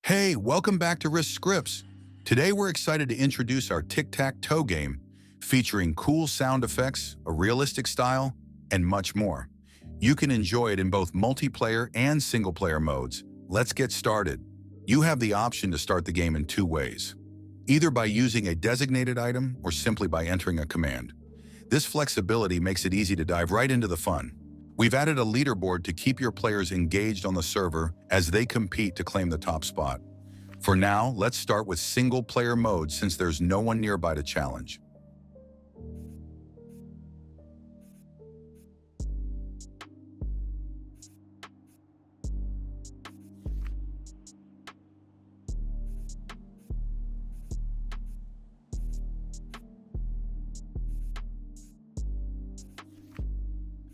Hey, welcome back to Risk Scripts. Today we're excited to introduce our tic-tac-toe game, featuring cool sound effects, a realistic style, and much more. You can enjoy it in both multiplayer and single-player modes. Let's get started. You have the option to start the game in two ways, either by using a designated item or simply by entering a command. This flexibility makes it easy to dive right into the fun. We've added a leaderboard to keep your players engaged on the server as they compete to claim the top spot. For now, let's start with single-player mode since there's no one nearby to challenge.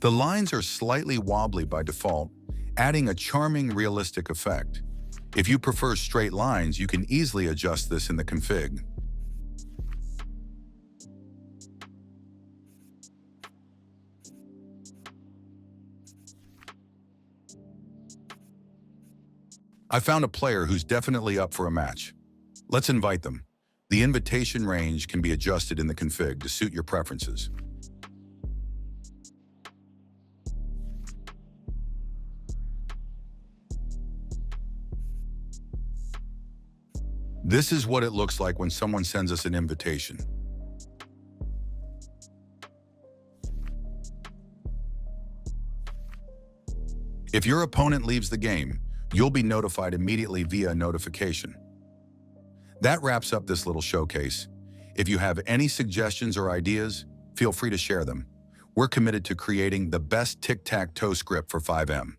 The lines are slightly wobbly by default, adding a charming, realistic effect. If you prefer straight lines, you can easily adjust this in the config. I found a player who's definitely up for a match. Let's invite them. The invitation range can be adjusted in the config to suit your preferences. This is what it looks like when someone sends us an invitation. If your opponent leaves the game, you'll be notified immediately via a notification. That wraps up this little showcase. If you have any suggestions or ideas, feel free to share them. We're committed to creating the best tic-tac-toe script for FiveM.